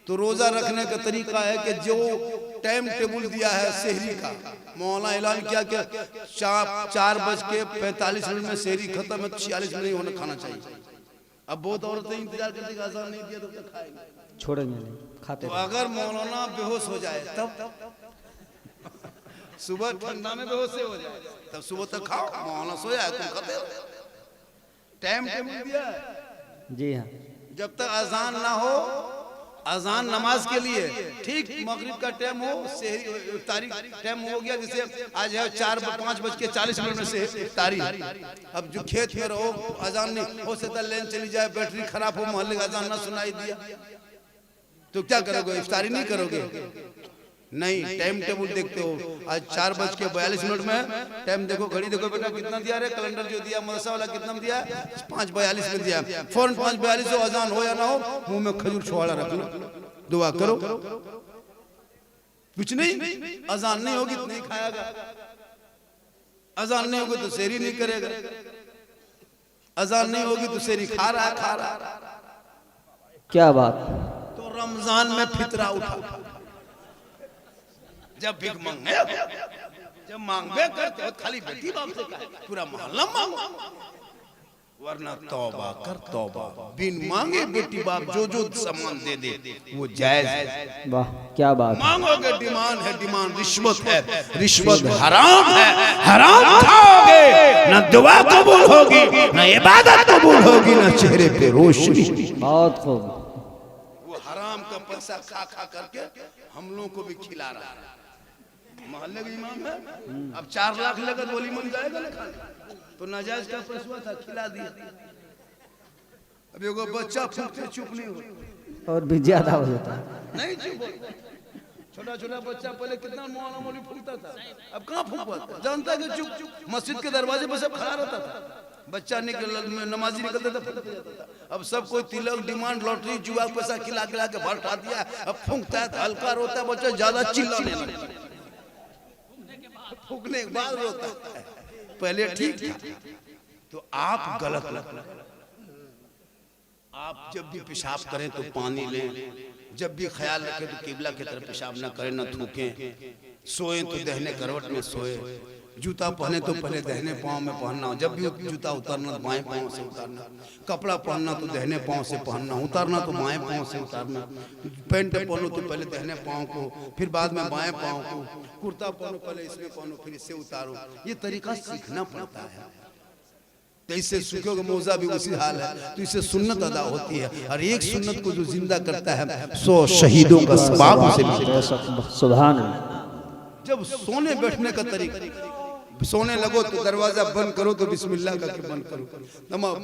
तो रोजा रखने का तरीका है कि जो टाइम टेबल दिया है शहरी का, मौलाना ऐलान किया कि 4:45 में शहरी खत्म है, 46 में होना खाना चाहिए। अब बहुत औरतें इंतजार करती आजान नहीं दिया तो खाएंगे, छोड़ेंगे नहीं, खाते तो अगर मौलाना बेहोश हो जाए तब सुबह ठंडा में बेहोश हो जाए तब सुबह तक खाओ, मौलाना सोया है तुम खाते हो। टाइम टेबल दिया है। जी हाँ, जब तक अजान ना हो, अजान नमाज के लिए ठीक मगरिब का टाइम हो, तारीख टाइम हो गया, जैसे आज है 4:05:40 में से इफ्तारी। अब जो खेत में रहो अजान नहीं हो सकता, लेन चली जाए, बैटरी खराब हो, मोहल्ले का अजान ना सुनाई दिया तो क्या करोगे? इफ्तारी नहीं करोगे? नहीं, टाइम टेबल देखते हो। आज 4:42 में टाइम देखो, घड़ी देखो बेटा कितना दिया रे, कैलेंडर जो दिया मदरसा वाला कितना दिया, 5:42 में दिया। फौरन 5:42 हो, अजान हो या ना हो, मुंह में खजूर छोड़ा रख लो, दुआ करो। कुछ नहीं, अजान नहीं होगी तो नहीं खाएगा, अजान नहीं होगी तो सेरी नहीं करेगा, अजान नहीं होगी तो सेरी खा रहा। क्या बात। तो रमजान में फितरा उठा, जब भीख मांगे, जब मांगबे करते हो खाली बेटी बाप से पूरा मोहल्ला मांगो, वरना तौबा कर तौबा, बिन मांगे बेटी बाप जो सामान दे दे वो जायज है। वाह क्या बात। मांगोगे डिमांड है, डिमांड रिश्वत है, रिश्वत हराम है, हराम खाओगे ना दुआ कबूल होगी, ना इबादत कबूल होगी, ना चेहरे पे रोशनी। बहुत खूब। वो हराम का पैसा खा खा करके हम लोगों को भी खिला रहा है। मोहल्ले का इमाम है, अब 4 लाख लगत बोली मन जाएगा ना खाने, तो नाजायज का पैसा था खिला दिया। अब एगो बच्चा फूकते चुप नहीं हो, और भी ज्यादा हो जाता है। नहीं चुप, छोटा छोटा बच्चा पहले कितना मौलाना मौली फूकता था, अब कहाँ फूकता, जानता कि चुप मस्जिद के दरवाजे पर सब खड़ा रहता था, बच्चा निकल नमाजी निकलता था फूकता जाता था। अब सब कोई तिलक डिमांड लॉटरी जुआ पैसा खिला खिला के भर उठा दिया, अब फूकता है हल्का रोता है बच्चा, ज्यादा चिल्लाने लगता है, फूकने के बाद रोता है, पहले ठीक था। तो आप गलत लगता, आप जब भी पेशाब करें तो पानी लें, जब भी ख्याल रखें तो किबला की तरफ पेशाब ना करें, ना थूकें, सोए तो दहने करवट में सोए, जूता पहने तो पहले दहने पाँव में पहनना, जब भी जूता उतारना बाएं पाँव से उतारना, कपड़ा पहनना तो दहने पाँव से पहनना, उतारना तो बाएं पाँव से उतारना, पैंट पहनो तो पहले दहने पाँव को, फिर बाद में बाएं पाँव को, कुर्ता पहनो पहले इसमें पहनो फिर इससे उतारो, ये तरीका सीखना पड़ता है। तो इससे सूखोगे मोजा भी उसी हाल है, तो इससे सुन्नत अदा होती है, और एक सुन्नत को जो जिंदा करता है 100 शहीदों का सवाब उसे मिलता है। सुभान अल्लाह। जब सोने बैठने का तरीका, सोने लगो तो दरवाजा बंद करो तो बिस्मिल्लाह करके बंद करो,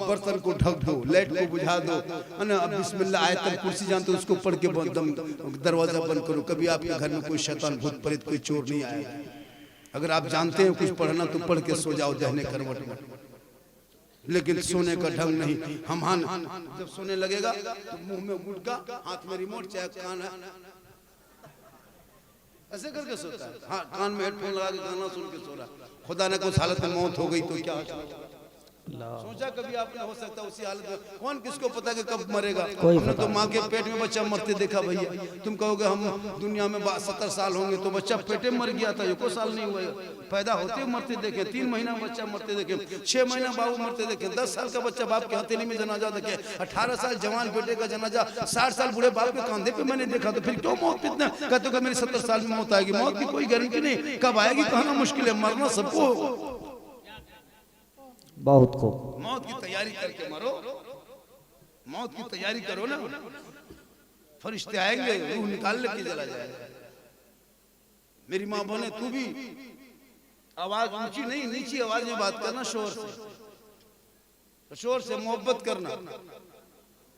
बर्तन को ढक दो, लाइट को बुझा दो, है ना, अब बिस्मिल्लाह आयतल कुर्सी जानते हो उसको पढ़ के दरवाजा बंद करो। कभी आपके घर में कोई शैतान भूत प्रेत कोई चोर नहीं आएगा। अगर आप जानते हैं कुछ पढ़ना तो पढ़ के सो जाओ दहने करवट में, लेकिन सोने का ढंग नहीं। हम जब सोने लगेगा तो मुंह में गुटका, हाथ में रिमोट, चाहे कान है ऐसे करके सोता है, हाँ कान में हेडफोन लगा के गाना सुन के सो रहा। खुदा ने कुछ हालत में मौत हो गई तो क्या सोचा कभी आपने? हो सकता उसी हालत में, कौन किसको पता कि कब मरेगा। हमने तो माँ के पेट में बच्चा मरते देखा भैया, तुम कहोगे हम दुनिया में 70 साल होंगे, तो बच्चा पेटे में मर गया था, एको साल नहीं हुआ, पैदा होते मरते देखे, 3 महीना बच्चा मरते देखे, 6 महीना बाबू मरते देखे, 10 साल का बच्चा बाप के हथेली में जनाजा देखे, 18 साल जवान बेटे का जनाजा, 60 साल बूढ़े बाप के कांधे पे मैंने देखा। तो फिर क्यों मौत कितना कहते हो? मेरी 70 साल में मौत आएगी, मौत की कोई गारंटी नहीं, कब आएगी कहना मुश्किल है, मरना सबको। बहुत खूब। मौत की तैयारी करके मरो, मौत की तैयारी करो ना, फरिश्ते आएंगे, रूह निकाल लेके चला जाएगा। मेरी माँ बोले तू भी आवाज ऊंची नहीं, नीची आवाज में बात करना, शोर से, शोर से मोहब्बत करना,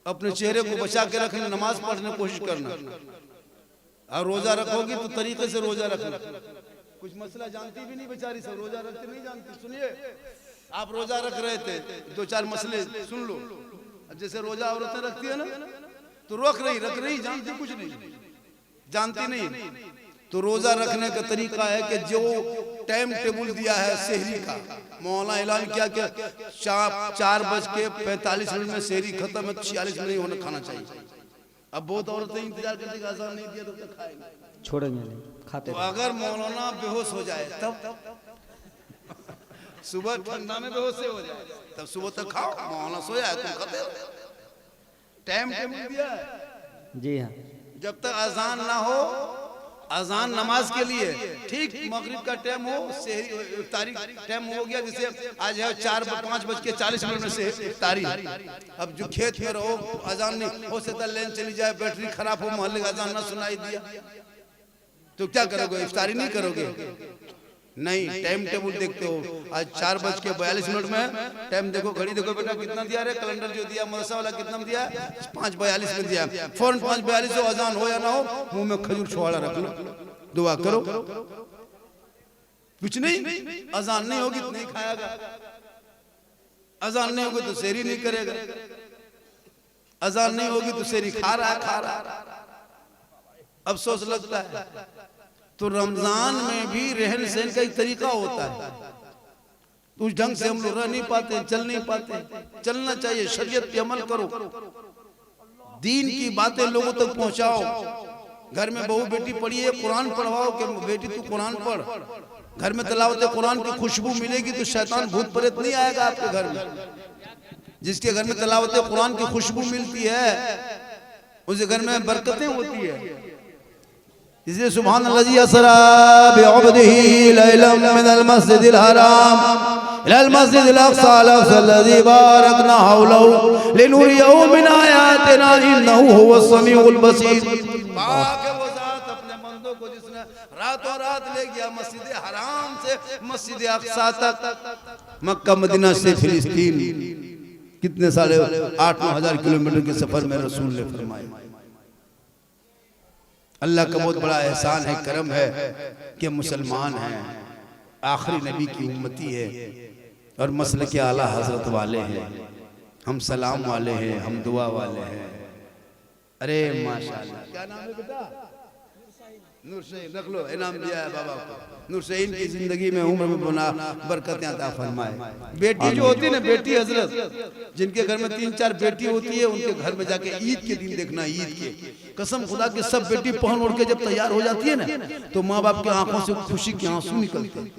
अपने चेहरे को बचा के रखना, नमाज पढ़ने की कोशिश करना, और रोजा रखोगी तो तरीके से रोजा रखना। कुछ मसला जानती भी नहीं बेचारी, सब रोजा रखते नहीं जानती। सुनिए, आप रोजा रख रहे थे, 2-4 मसले सुन लो। जैसे रोजा औरतें रखती है ना, तो रख रही जानती कुछ नहीं, जानती नहीं। तो रोजा रखने का तरीका है कि जो टाइम टेबल दिया है शहरी का, मौलाना ऐलान किया कि 4:45 में शहरी खत्म है, 46 में नहीं होना खाना चाहिए। अब बहुत औरतें इंतजार करती कि अजान नहीं दिया तो क्या खाएंगे, छोड़ेंगे नहीं, खाते तो अगर मौलाना बेहोश हो जाए तब सुबह ठंडा में बेहोश हो जाए तब सुबह तक खाओ, मौलाना सोया है तुम खाते हो। टाइम टेबल दिया है, जी हाँ। जब तक अजान ना हो, अजान नमाज के लिए ठीक मगरिब का टाइम हो, सहरी तारीख टाइम हो गया, जैसे आज है 5:40 में से तारीख। अब जो खेत में रहो अजान नहीं हो सकता, लेन चली जाए, बैटरी खराब हो, मोहल्ले का अजान ना सुनाई दिया तो क्या करोगे, इफ्तारी नहीं करोगे? नहीं, टाइम टेबल देखते हो, आज 4:42 में टाइम देखो, घड़ी देखो बेटा कितना दिया रे, कैलेंडर जो दिया मदरसा वाला कितना में दिया, 5:42 में दिया, फौरन 5:42 हो, अजान हो या ना हो, मुंह में खजूर छुआड़ा रख लो, दुआ करो। कुछ नहीं, अजान नहीं होगी तो नहीं खाएगा, अजान नहीं होगी तो सेरी नहीं करेगा, अजान नहीं होगी तो सेरी खा रहा। अफसोस लगता है। तो रमजान में भी रहन सहन का एक तरीका होता है, तो उस ढंग से हम लोग रह नहीं पाते, चल नहीं पाते। चलना चाहिए, शरीयत पे अमल करो, दीन की बातें लोगों तक पहुंचाओ। घर में बहू बेटी पढ़ी है, कुरान पढ़वाओ कि बेटी तू कुरान पढ़। घर में तिलावत कुरान की खुशबू मिलेगी तो शैतान भूत प्रेत नहीं आएगा आपके घर में। जिसके घर में तिलावत कुरान की खुशबू मिलती है उसके घर में बरकतें होती है। इसलिए सुभान अल्लाजी असरा बिअब्दिही लैलम मिनल मस्जिदिल हराम इलल मस्जिदिल अक़सा अल्लज़ी बारकना हौलहु लिनुरियहु मिन आयातिना इन्नहु हुवस समीउल बसीर। पाक है वो ज़ात अपने बंदों को जिसने रातों रात ले गया मस्जिद हराम से मस्जिद अक़सा तक, मक्का मदीना से फिलिस्तीन, कितने सारे 8-9 हज़ार किलोमीटर के सफर में रसूल ने फरमाया। अल्लाह का बहुत बड़ा एहसान है, करम है कि मुसलमान हैं, आखिरी नबी की उम्मती है और मसले के आला हजरत वाले हैं, हम सलाम वाले हैं, हम दुआ वाले हैं। अरे माशाअल्लाह, क्या नाम है बेटा? नूरशहीन, रख लो, इनाम दिया है बाबा को। नूरशहीन की जिंदगी में उम्र में बना बरकतें अता फरमाए। बेटी जो होती है ना, बेटी हजरत, जिनके घर में 3-4 बेटी होती है उनके घर में जाके ईद के दिन देखना, ईद के कसम खुदा के सब बेटी पहन ओढ़ के जब तैयार हो जाती है ना तो माँ बाप की आंखों से खुशी के आंसू निकलते हैं।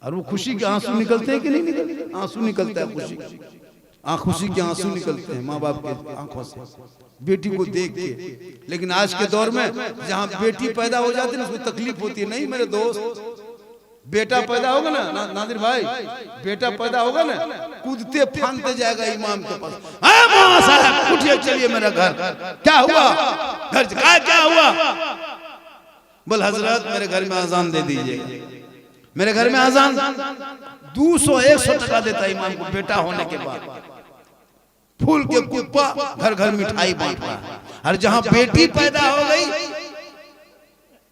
और वो खुशी के आंसू निकलते हैं कि नहीं निकलते? आंसू निकलता है, खुशी के आंसू निकलते हैं माँ बाप के आंखों से बेटी को देख के। लेकिन आज के दौर में जहाँ बेटी पैदा हो जाती है ना उसको तकलीफ होती है। नहीं मेरे दोस्त, बेटा पैदा होगा ना नादिर भाई, बेटा पैदा होगा ना कूदते फांदते जाएगा इमाम के पास, मौलाना साहब उठिए चलिए मेरा घर, क्या हुआ घर क्या हुआ? बोल हजरत मेरे घर में अजान दे दीजिए, मेरे घर में अजान 200-100 टका देता इमाम को बेटा होने के बाद। फूल के कुप्पा, घर घर मिठाई बांट रहा है। और जहां बेटी पैदा हो गई,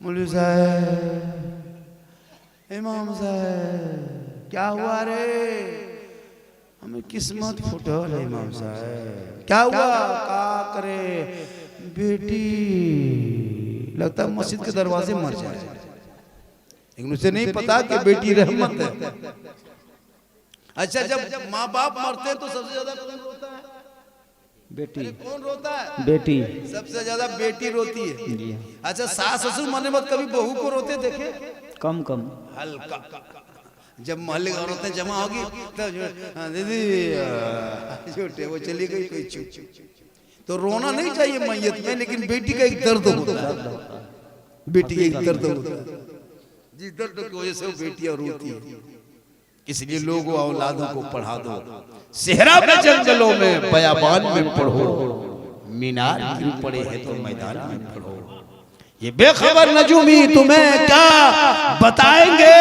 मौलवी साहब, इमाम साहब क्या हुआ रे? हमें किस्मत फुटल है इमाम साहब, क्या हुआ? क्या करे बेटी, लगता है मस्जिद के दरवाजे मर जाए। लेकिन उसे नहीं पता कि बेटी रहमत है। अच्छा, जब माँ बाप मरते हैं तो सबसे ज्यादा कौन रोता है? बेटी। कौन रोता है? बेटी। सबसे ज्यादा बेटी रोती है। अच्छा, सास ससुर मरने बाद कभी बहू को रोते देखे? कम हल्का। जब मोहल्ले की औरतें जमा होगी तो दीदी छोटे वो चली गई कोई चुप, तो रोना नहीं चाहिए मैयत में, लेकिन बेटी का एक दर्द होता है, बेटी का एक दर्द होता है, जिस दर्द की वजह से वो बेटियां रोती है। इसलिए लोगों औलादों को पढ़ा दो, सेहरा में जंगलों में बयाबान में पढ़ो, मीनार गिर पड़े हैं तो मैदान में पढ़ो। ये बेखबर नजूमी तुम्हें क्या बताएंगे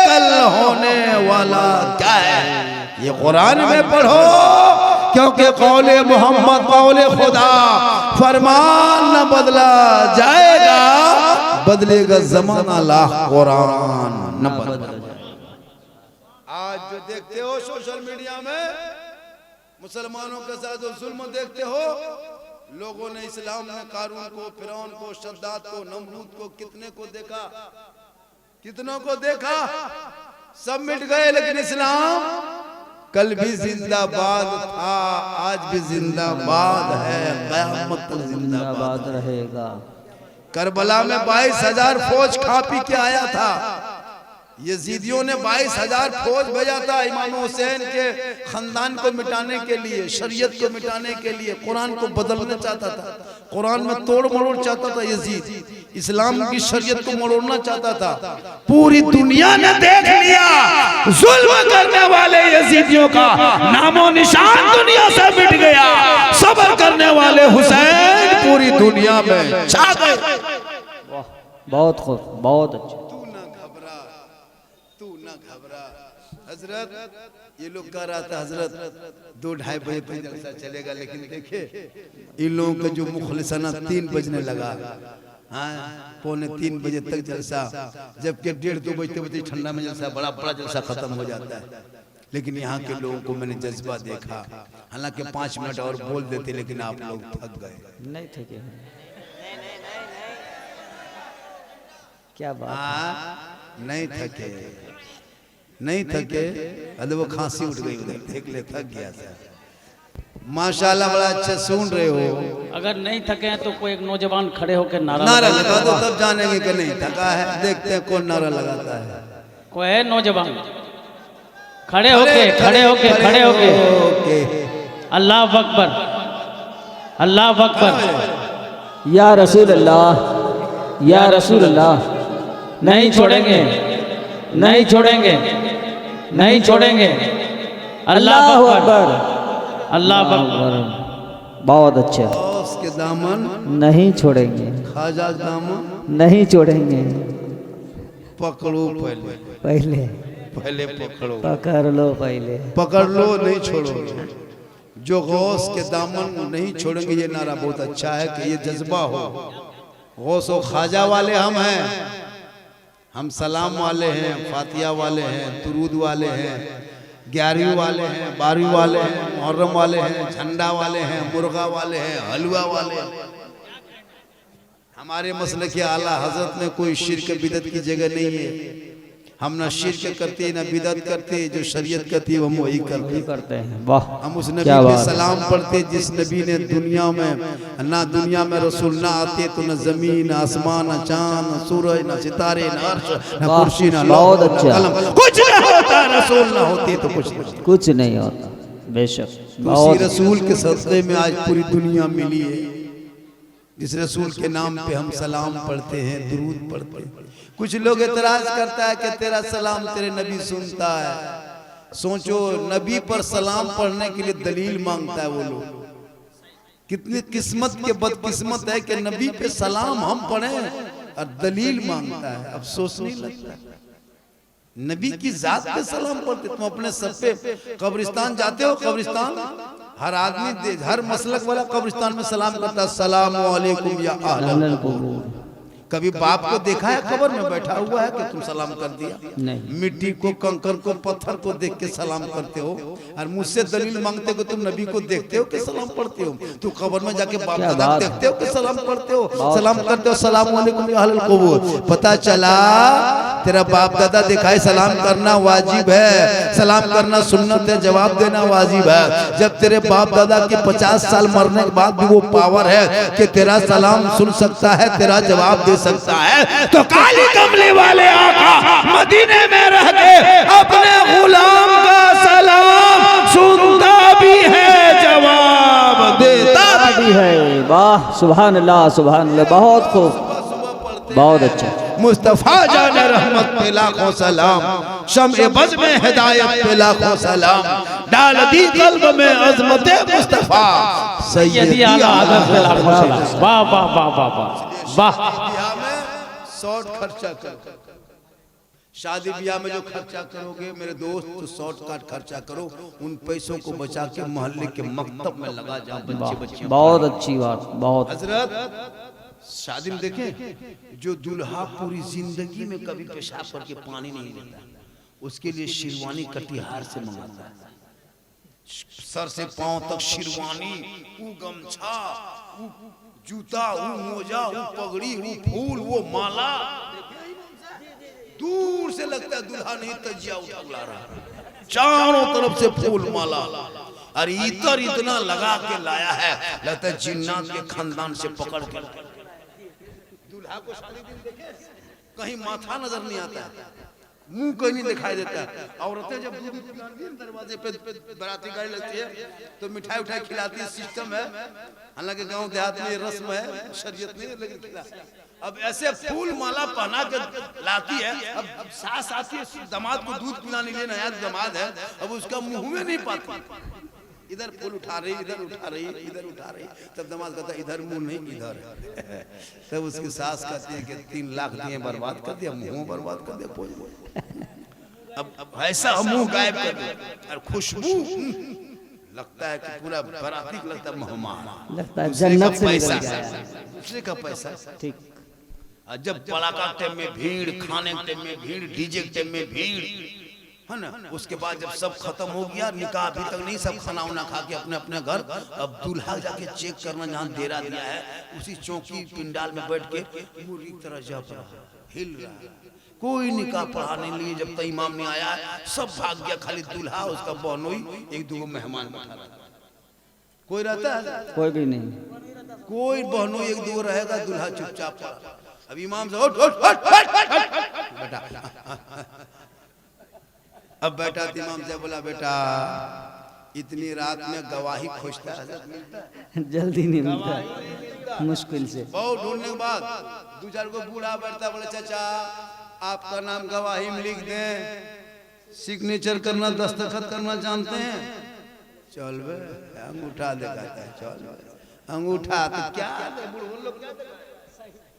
कल होने वाला क्या है, ये कुरान में पढ़ो, क्योंकि कौले मोहम्मद कौले खुदा, फरमान न बदला जाएगा, बदलेगा जमाना लाख कुरान न बदला। आज जो देखते हो सोशल मीडिया में मुसलमानों के साथ जो जुल्म देखते हो, लोगों ने इस्लाम में कारून को, फिरौन को, शद्दाद को, नमरूद को, कितने को देखा, कितनों को देखा, सब मिट गए, लेकिन इस्लाम कल भी जिंदाबाद था, आज भी जिंदाबाद है, क़यामत तक जिंदाबाद रहेगा। करबला में 22,000 फौज खा पी के आया था। यजीदियों ने 22,000 फौज भेजा था इमाम हुसैन के खानदान को मिटाने के लिए, शरीयत को मिटाने के लिए, कुरान को बदलना चाहता था, कुरान में तोड़ मरोड़ चाहता था यजीद, इस्लाम की शरीयत को मरोड़ना चाहता था। पूरी दुनिया ने देख लिया जुल्म करने वाले यजीदियों का नामो निशान दुनिया से मिट गया। सब्र करने वाले हुसैन पूरी दुनिया में छा गए। बहुत खूब, बहुत अच्छा। हजरत ये लोग कह रहा था हजरत 2-2:30 बजे पे जलसा चलेगा, लेकिन देखिए इन लोगों का जो मुखलिसाना 3 बजने लगा, हाँ 2:45 बजे तक जलसा, जबकि 1:30-2 बजते ठंडा में जलसा बड़ा जलसा खत्म हो जाता है। लेकिन यहाँ के लोगों को मैंने जज्बा देखा, हालांकि 5 मिनट और बोल देते लेकिन आप लोग थक गए। नहीं थके, क्या बात, नहीं थके, नहीं थके। अरे वो खांसी उठ गई उधर, देख ले थक गया था। माशाल्लाह बड़ा अच्छा सुन रहे हो। अगर नहीं थके हैं तो कोई एक नौजवान खड़े होकर नारा लगा दो, तब जानेंगे कि नहीं थका है। देखते हैं कौन नारा लगाता है। कोई है नौजवान खड़े होके अल्लाह अकबर, अल्लाह अकबर, या रसूल अल्लाह, या रसूल अल्लाह। नहीं छोड़ेंगे, नहीं छोड़ेंगे, नहीं छोड़ेंगे। अल्लाह अकबर, अल्लाह अकबर। बहुत अच्छा। उसके दामन नहीं छोड़ेंगे, खाजा दामन नहीं छोड़ेंगे। पकड़ो पहले, पहले पहले पकड़ो, पकड़ लो, पहले पकड़ लो, नहीं छोड़ो। जो गौस के दामन नहीं छोड़ेंगे, ये नारा बहुत अच्छा है कि ये जज्बा हो। गौस और ख्वाजा वाले हम हैं, हम सलाम वाले हैं, फातिया वाले हैं, दुरूद वाले हैं, 11वीं वाले हैं, 12वीं वाले हैं, मुहर्रम वाले हैं, झंडा वाले हैं, मुर्गा वाले हैं, हलवा वाले हैं। हमारे मसले के आला हजरत में कोई शिर्क बिदत की जगह नहीं है। हम ना शिर्क करते ना बिदत करते, जो शरीयत कहती है हम वही करते हैं। वाह, हम उस नबी पे सलाम पढ़ते जिस नबी ने दुनिया में ना दुनिया में रसूल ना आते तो न जमीन, न आसमान, न चांद, न सूरज, न सितारे, न अर्श, न कुर्सी, न लौह, न कलम, कुछ नहीं होता। रसूल ना होते तो कुछ नहीं होता। बेशक उसी रसूल के सदक़े में आज पूरी दुनिया मिली है, जिस रसूल के नाम पे हम सलाम पढ़ते हैं, दुरूद पढ़ते हैं। कुछ लोग एतराज करता है कि तेरा सलाम तेरे नबी सुनता है। सोचो नबी पर सलाम पढ़ने के लिए दलील मांगता है वो लोग। कितनी किस्मत के बदकिस्मत है कि नबी पे सलाम हम पढ़ें और दलील मांगता है। अफसोस नहीं लगता? नबी की जात पे सलाम पढ़ते। तुम अपने सब पे कब्रिस्तान जाते हो, कब्रिस्तान हर आदमी हर मसलक वाला कब्रिस्तान में सलाम करता है, अस्सलामु अलैकुम या अहलल कबूर। कभी बाप को देखा है कब्र में बैठा हुआ है कि तुम सलाम कर दिया? नहीं। मिट्टी को, कंकर को, पत्थर को देख के सलाम करते हो और मुझसे दलील मांगते हो कि तुम नबी को देखते हो कि सलाम पढ़ते हो? तू कब्र में जाके बाप दादा देखते हो कि सलाम पढ़ते हो? सलाम करते हो, अस्सलामु अलैकुम या अहलल कबूर। पता चला तेरा बाप दादा दिखाए सलाम करना वाजिब है, सलाम करना सुन्नत है, जवाब देना वाजिब है। जब तेरे बाप दादा के 50 साल मरने के बाद भी वो पावर है कि तेरा सलाम सुन सकता है, तेरा जवाब दे सकता है, तो काली कमली वाले आका मदीने में रह के अपने गुलाम का सलाम सुनता भी है, जवाब देता भी है। वाह, सुभान अल्लाह, सुभान अल्लाह। बहुत खूब, बहुत अच्छा। मुस्तफा जाने रहमत पे लाखों सलाम, शम्ए बज़ में हिदायत पे लाखों सलाम, डाल दी कल्ब में अज़मत मुस्तफा सैयदी आला हज़रत पे लाखों सलाम। वाह वाह वाह वाह वाह वाह। शॉर्ट खर्चा कर, शादी ब्याह में जो खर्चा करोगे मेरे दोस्त तो शॉर्टकट खर्चा करो। उन पैसों को बचा के मोहल्ले के मकतब में लगा जाओ, बच्चे बहुत अच्छी बात। बहुत हजरत शादी में देखें जो दूल्हा पूरी जिंदगी में कभी पेशाब करके पानी नहीं लेता, उसके लिए शेरवानी कटिहार से मंगाता है। सर से पांव तक शेरवानी, वो गमछा, वो जूता, वो मोजा, वो पगड़ी, वो फूल, वो माला। दूर से लगता है दूल्हा नहीं तजिया उठा रहा है। चारों तरफ से फूल माला और इतर इतना लगा के लाया है, लगता है जिन्नात के खानदान से पकड़ के। दूल्हा को शादी दिन देखे, कहीं माथा नजर नहीं आता है, मुंह कहीं नहीं दिखाई देता है। औरतें जब दूध पिलाती हैं दरवाजे पे बाराती गाड़ी लगती है तो मिठाई उठाई खिलाती है, सिस्टम है। हालांकि गांव देहात में ये रस्म है, शरीयत नहीं है, लेकिन खिला। अब ऐसे फूल माला पहना के लाती है। अब सास आती है दामाद को दूध पिलाने के लिए, नया दामाद है, अब उसका मुंह में नहीं पाती, इधर फूल उठा रही, इधर उठा रही, इधर उठा रही। तब दामाद कहता इधर मुंह नहीं इधर है। तब उसकी सास कहती है कि 3 लाख दिए बर्बाद कर दिया, मुंह बर्बाद कर दिया। अब ऐसा मुंह गायब कर दिया और खुशबू लगता है कि पूरा बाराती को लगता है मेहमान, लगता है जन्नत से निकल गया है। दूसरे का पैसा ठीक। जब पड़ाका टाइम में भीड़, खाने टाइम में भीड़, डीजे टाइम में भीड़, है ना। उसके बाद जब सब खत्म हो गया, निकाह अभी तक नहीं, सब खाना उना खा के अपने अपने घर। अब दूल्हा जाके चेक करना जहाँ डेरा दिया है, उसी चौकी पिंडाल में बैठ के मुर्गी की तरह जा पड़ा, हिल रहा है। कोई निकाह पढ़ाने लिए जब तक इमाम नहीं आया, सब भाग गया, खाली दूल्हा, उसका बहनोई, 1-2 मेहमान बैठा रहा। कोई रहता है? कोई भी नहीं। कोई बहनोई 1-2 रहेगा, दूल्हा चुपचाप पड़ा। अब इमाम से उठ उठ उठ बेटा, अब बैठा इमाम से बोला बेटा इतनी रात में गवाही खोजता है? जल्दी नहीं मिलता, मुश्किल से। बहुत ढूंढने के बाद 2-4 को बूढ़ा बैठता, बोले चाचा आपका नाम गवाही में लिख दें, सिग्नेचर करना, दस्तखत करना जानते हैं? चल बे, अंगूठा दिखाता है, चल अंगूठा तो क्या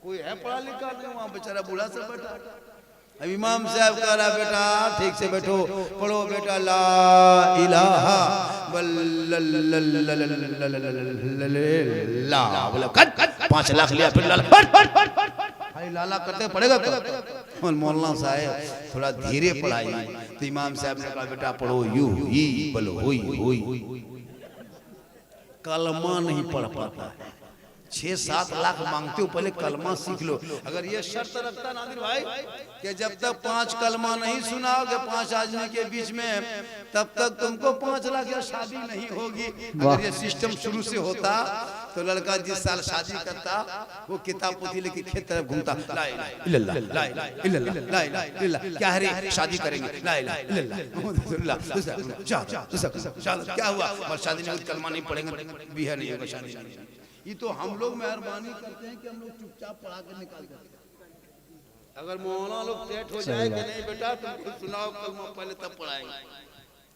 कोई है पढ़ा लिखा नहीं, वहाँ बेचारा बूढ़ा से बैठा। अब इमाम साहब कह रहा बेटा ठीक से बैठो, पढ़ो बेटा ला इलाहा बोला 5 लाख लिया, फिर लाला करते पड़ेगा। मौलाना साहब थोड़ा धीरे पढ़ाई, तो इमाम साहब ने कहा बेटा पढ़ो यू ही बोलो होई। कलमा नहीं पढ़ पाता है, 6-7 लाख मांगते हो, पहले कलमा सीख लो। अगर ये शर्त रखता नादिर भाई कि जब तक 5 कलमा नहीं सुनाओगे 5 आदमी के बीच में, तब तक तुमको 5 लाख या शादी नहीं होगी। अगर ये सिस्टम शुरू से होता तो लड़का जिस साल शादी करता वो किताब पोथी लेके खेत तरफ घूमता, ला इलाहा इल्लल्लाह, ला इलाहा इल्लल्लाह, ला इलाहा इल्लल्लाह, क्या है शादी करेंगे, ला इलाहा इल्लल्लाह, क्या हुआ, बस शादी नहीं हुई, कलमा नहीं पढ़ेंगे, बिहा नहीं होगा, शादी नहीं। ये तो हम लोग मेहरबानी करते हैं कि हम लोग चुपचाप पढ़ा के निकाल देते हैं। अगर मौलाना लोग सेट हो जाए कि नहीं बेटा तुम खुद सुनाओ कलमा पहले तब पढ़ाएंगे,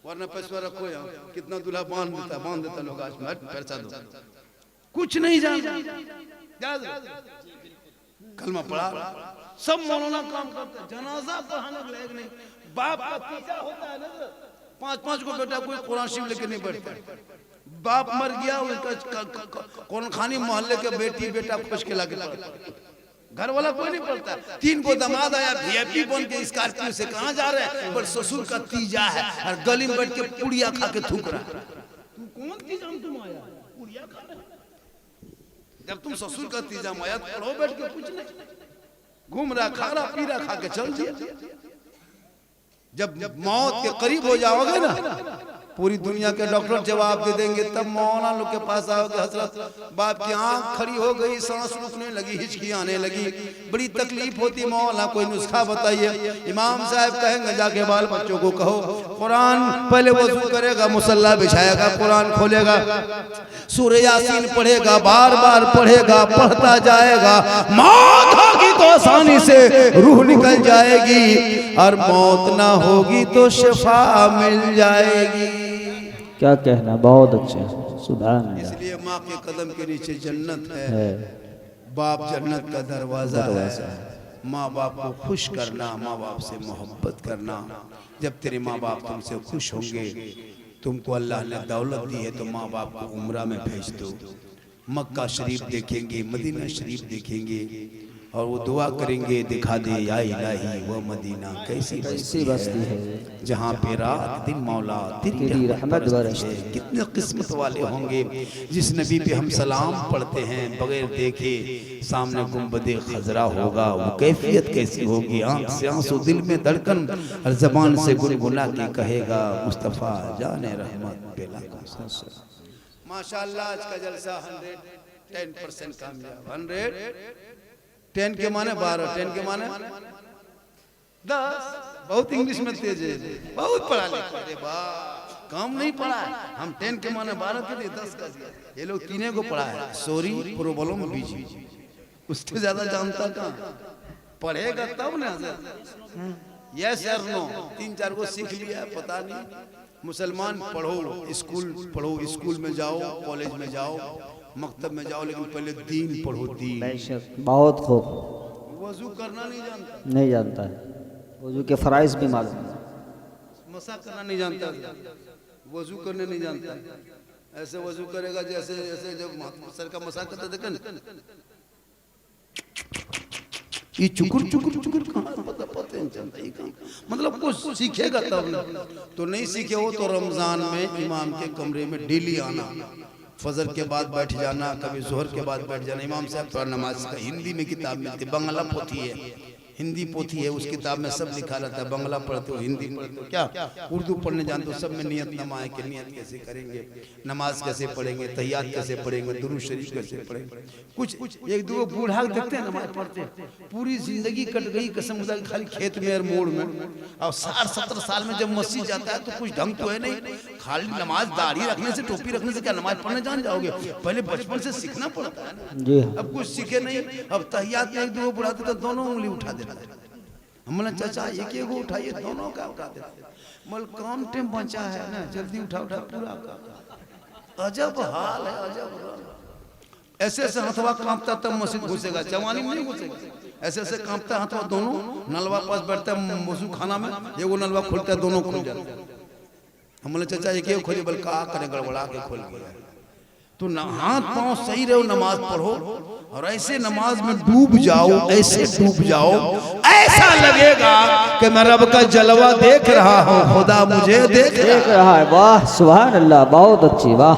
वरना पैसा रखो यार, कितना दूल्हा बांध देता लोग आज में, पैसा दो, कुछ नहीं जानता, कलमा पढ़ा। सब मौलाना काम करते हैं, जनाजा पढ़ाने के लायक नहीं। बाप का तीजा होता है ना, 5-5 को बेटा कोई कुरान शरीफ लेके नहीं बैठता। बाप मर गया, उसका कौन खानी मोहल्ले के बेटी बेटा खोज के लाके घर वाला कोई नहीं पढ़ता। 3 को दामाद आया VIP बन के स्कॉर्पियो से, कहाँ जा रहे हैं, पर ससुर का तीजा है और गली में बैठ के पुड़िया खा के थूक रहा है। तू कौन तीजा में तुम आया, पुड़िया खा रहे? जब तुम ससुर का तीजा में आया तो पढ़ो बैठ के, कुछ नहीं, घूम रहा, खा रहा, पी रहा, खा के चल दिया। जब मौत के करीब हो जाओगे ना, पूरी दुनिया के डॉक्टर जवाब दे देंगे, तब मौलाना लोग के पास आओगे, हजरत बाप की आंख खड़ी हो गई, सांस रुकने लगी, हिचकी आने लगी, बड़ी तकलीफ होती, मौलाना कोई नुस्खा बताइए। इमाम साहब कहेंगे जाके बाल बच्चों को कहो कुरान पहले वजू करेगा, मुसल्ला बिछाएगा, कुरान खोलेगा, सूरह यासीन पढ़ेगा, बार बार पढ़ेगा, पढ़ता जाएगा, मौत होगी तो आसानी से रूह निकल जाएगी, और मौत ना होगी तो शिफा मिल जाएगी। क्या कहना, बहुत अच्छा, सुभान अल्लाह। इसलिए माँ के कदम के नीचे जन्नत है, बाप जन्नत का दरवाजा है। माँ बाप को खुश करना, माँ बाप से मोहब्बत करना। जब तेरे माँ बाप तुमसे खुश होंगे, तुमको अल्लाह ने दौलत दी है तो माँ बाप को उम्रा में भेज दो, मक्का शरीफ देखेंगे, मदीना शरीफ देखेंगे, और वो दुआ करेंगे, दिखा दे या इलाही वो मदीना कैसी बस्ती है जहाँ पे रात दिन मौला तेरी रहमत बरसती है। कितने किस्मत वाले होंगे जिस नबी पे हम सलाम पढ़ते हैं बगैर देखे, सामने गुंबदे खजरा होगा, वो कैफियत कैसी होगी, आंख से आंसू दिल में धड़कन, हर जबान से गुनगुना के कहेगा मुस्तफा जाने रहमत बेला का। माशाअल्लाह आज का जलसा 110% कामयाब। 110 के माने 12, 10 के माने 10। बहुत इंग्लिश में तेज है, बहुत पढ़ा लिखा है, वाह काम नहीं पढ़ा है। हम 10 के माने 12 के लिए 10 का दिया। ये लोग तीनों को पढ़ा है, सॉरी प्रॉब्लम बीजी, उससे ज्यादा जानता कहाँ, पढ़ेगा तब ना। यस और नो 3-4 को सीख लिया पता नहीं। मुसलमान पढ़ो, स्कूल पढ़ो, स्कूल में जाओ, कॉलेज में जाओ, मकतब में जाओ, लेकिन पहले दीन पढ़ो, दीन। बहुत खूब। वजू करना नहीं जानता है, वजू के फराइज भी मालूम है। मसा करना नहीं जानता, वजू करने नहीं जानता। ऐसे वजू करेगा जैसे ऐसे जब सर का मसा करता देखा ना, ये चुकुर चुकुर चुकुर कहाँ पता नहीं चलता ये काम। मतलब कुछ सीखेगा तब ना, तो नहीं सीखे हो तो रमजान में इमाम के कमरे में डेली आना, फजर के बाद बैठ जाना, कभी जोहर के बाद बैठ जाना। इमाम साहब थोड़ा नमाज का हिंदी में किताब मिलती, बंगला पोथी है, हिंदी पोथी है, उस किताब में सब लिखा रहता है। बंगला पढ़ते हो, हिंदी पढ़ते हो, क्या उर्दू पढ़ने जानते हो, सब में नियतनामा है कि नियत कैसे करेंगे, नमाज कैसे पढ़ेंगे, तहियात कैसे पढ़ेंगे, दुरूद शरीफ कैसे पढ़ेंगे। कुछ एक दो बूढ़ा देखते हैं नमाज पढ़ते हैं, पूरी जिंदगी कट गई कसम खुदा खाली खेत में और मोड़ में, और 60-70 साल में जब मस्जिद जाता है तो कुछ ढंग तो है नहीं, खाली नमाज दाढ़ी रखने से टोपी रखने से क्या नमाज पढ़ने जान जाओगे? पहले बचपन से सीखना पड़ता है ना। अब कुछ सीखे नहीं, अब तहियात में एक दो बुढ़ाते तो दोनों उंगली उठा देता है। हमने चाचा एक उठाइए, दोनों का उठा देते। मल कम टाइम बचा है ना, जल्दी उठा पूरा का। अजब हाल है, अजब। ऐसे ऐसे हथवा कांपता तब मस्जिद घुसेगा, जवानी में नहीं घुसेगा। ऐसे ऐसे कांपता हथवा, दोनों नलवा पास बैठता है वजू खाना में, एगो नलवा खुलता है, दोनों खुल जाते हैं। हमने चाचा एक खोली, बल का करे गड़बड़ा के खोल गया। तो हाथ पांव सही रहो, नमाज पढ़ो और ऐसे नमाज में डूब जाओ, ऐसे डूब जाओ, ऐसा लगेगा कि मैं रब का जलवा देख रहा हूँ, खुदा मुझे देख रहा है। वाह सुभान अल्लाह, बहुत अच्छी, वाह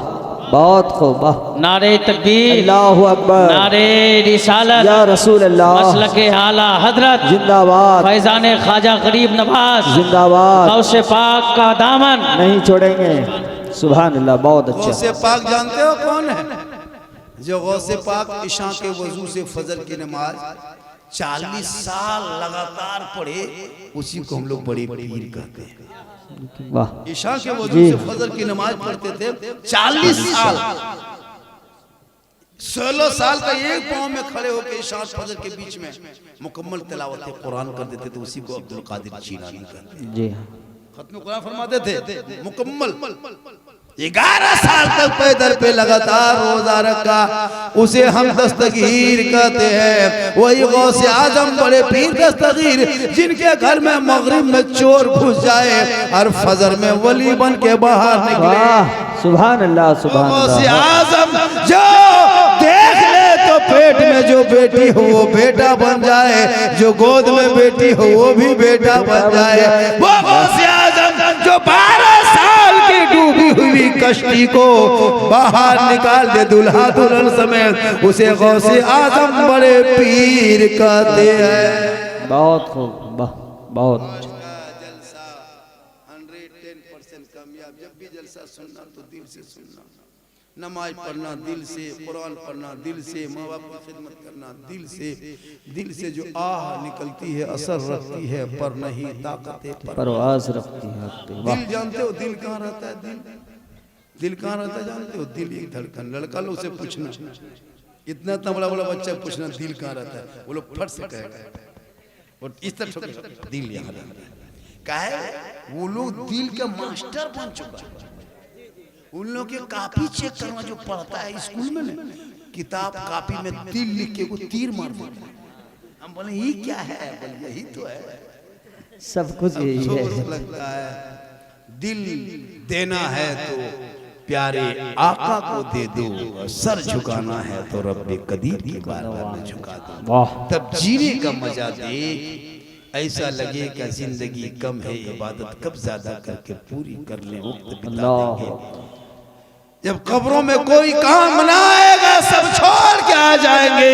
बहुत खूब, वाह। नारे तकबीर, अल्लाहु अकबर, नारे रिसालत, या रसूल अल्लाह, मसलके आला हजरत जिंदाबाद, फैजान ख्वाजा गरीब नवाज जिंदाबाद, गौसे पाक का दामन नहीं छोड़ेंगे। सुभान अल्लाह, बहुत अच्छा। गौसे पाक जानते हो कौन है? जो गौसे पाक इशा के वजू से फजर की नमाज 40 साल लगातार पढ़े, उसी को हम लोग बड़े पीर कहते हैं। वाह। इशा के वजू से फजर की नमाज पढ़ते थे 40 साल। 16 साल का एक पांव में खड़े होकर इशा फजर के बीच में मुकम्मल तिलावत कुरान कर देते थे, उसी को अब्दुल कादिर जीलानी कहते हैं। जी हाँ, खत्म कुरान फरमाते थे मुकम्मल। 11 साल तक पैदल पे लगातार रोजा रखा, उसे हम दस्तगीर कहते हैं। वही गौसे आजम बड़े पीर दस्तगीर, जिनके घर में मगरिब में चोर घुस जाए और फजर में वली बन के बाहर निकले। सुभान अल्लाह, सुभान अल्लाह। गौसे आजम जो देख ले तो पेट में जो बेटी हो वो बेटा बन जाए, जो गोद में बेटी हो वो भी बेटा बन जाए। वो गौसे आजम जो 12 साल की डूबी हुई कश्ती को बाहर निकाल दे दुल्हा दुल्हन समेत, उसे गौसे आजम बड़े पीर कहते हैं। बहुत खूब, बहुत। जलसा 110% कामयाब। जब भी जलसा सुनना तो दिल से सुनना, नमाज पढ़ना दिल से, कुरान पढ़ना दिल से, माँ बाप की खिदमत करना दिल से जो आह निकलती है असर रखती है, पर नहीं ताकत परवाज रखती है। दिल जानते हो दिल कहाँ रहता है? दिल कहाँ रहता है जानते हो? दिल एक धड़कन। लड़का लोग से पूछना, इतना बड़ा बच्चा पूछना दिल कहाँ रहता है, वो लोग फट से कहेगा, और इस तरह दिल यहाँ रहता है। काहे? वो लोग दिल का मास्टर बन चुका है। उन लोग के कापी चेक करना जो पढ़ता है स्कूल में ना, किताब कापी में दिल लिख के वो तीर मार देता है। हम बोले ये क्या है? बोले यही तो है, सब कुछ यही है। लगता है दिल देना है तो प्यारे आका को दे दो, और सर झुकाना है तो रब्बे कदीर की बारगाह में झुका दो। वाह तब जीने का मजा देख, ऐसा लगे कि जिंदगी कम है, इबादत कब ज्यादा करके पूरी कर ले, वक्त बिता देंगे। जब कब्रों में कोई काम ना आएगा, सब छोड़ के आ जाएंगे,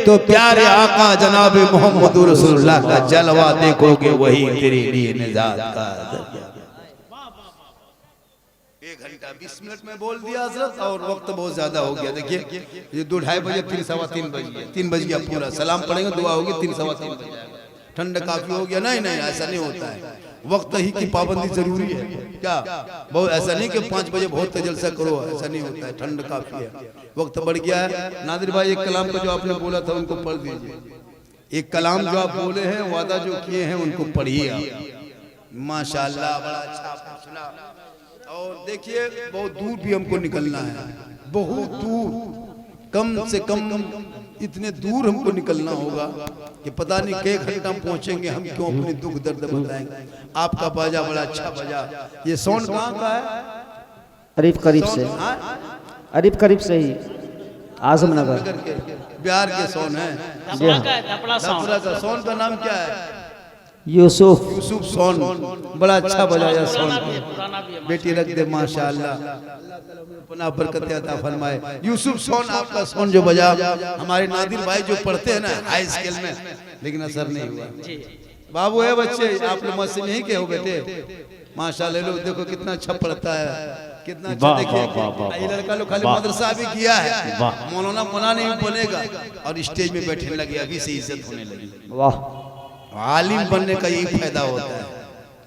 तो प्यारे आका जनाब मोहम्मद रसूलुल्लाह का जलवा देखोगे, वही तेरे लिए निजात का जरिया। 1 घंटा 20 मिनट में बोल दिया हजरत, और वक्त बहुत ज्यादा हो गया। देखिए ये 2-2:30 बजे, 3 सवा 3 बज गया, 3 बज गया पूरा। सलाम पढ़ेंगे, दुआ होगी, 3 सवा 3 बज जाएगा। ठंड काफी हो गया। नहीं नहीं, ऐसा नहीं होता है, वक्त ही की पाबंदी जरूरी है। क्या बहुत ऐसा नहीं कि 5 बजे बहुत जलसा करो, ऐसा नहीं होता है, ठंड काफी है, वक्त बढ़ गया है। नादिर भाई एक कलाम को जो आपने बोला था उनको पढ़ दीजिए। एक कलाम जो आप बोले हैं, वादा जो किए हैं, उनको पढ़िए आप। माशाल्लाह बड़ा अच्छा आपने सुना। और देखिए बहुत दूर भी हमको निकलना है, बहुत दूर, कम से कम इतने दूर हमको निकलना होगा कि पता नहीं कई घंटा पहुंचेंगे हम, क्यों अपने दुख दर्द बताएंगे। आपका बाजा बड़ा अच्छा बजा। ये साउंड कहाँ का है? करीब करीब से, करीब करीब से ही आजमनगर बिहार के सोन है। दपड़ा का है, दपड़ा साउंड। दपड़ा का सोन का नाम क्या है? यूसुफ यूसुफ सोन, बड़ा अच्छा बजाया सोन। पुराना भी है। बेटी रख दे माशाअल्लाह, अपना बरकत अता फरमाए। यूसुफ सोन आपका सोन जो बजा, हमारे नादिर भाई जो पढ़ते हैं ना हाई स्कूल में, लेकिन असर नहीं हुआ। बाबू है बच्चे, आप लोग मस्जिद में ही के हो बेटे, माशाअल्लाह। लोग देखो कितना अच्छा पढ़ता है, कितना अच्छा। देखिए ये लड़का लोग खाली मदरसा भी किया है, मौलाना मना नहीं बनेगा, और स्टेज में बैठने लगे, अभी से इज्जत होने लगी। वाह, आलिम बनने का यही फायदा होता है,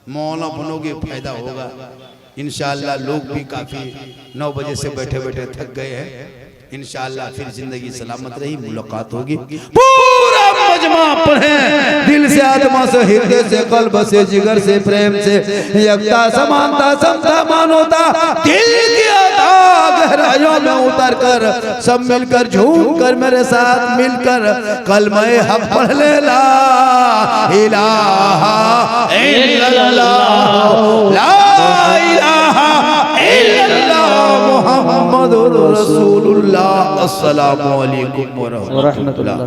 मौलाना बनोगे फायदा होगा इंशाअल्लाह। लोग भी काफी 9 बजे से बैठे बैठे थक गए हैं, इंशाअल्लाह फिर जिंदगी सलामत रही, मुलाकात होगी। पूरा मजमा पढ़े, दिल से, आत्मा से, हृदय से, कल्ब से, जिगर से, प्रेम से, एकता, समानता, समता, मानवता, दिल की अथाह गहराइयों में उतर कर सब मिलकर झूम कर मेरे साथ मिलकर कलमे हक पढ़ ले, ला इलाहा इल्लल्लाह, ला इलाहा इल्लल्लाह मुहम्मदुर रसूलुल्लाह। अस्सलामु अलैकुम व रहमतुल्लाह।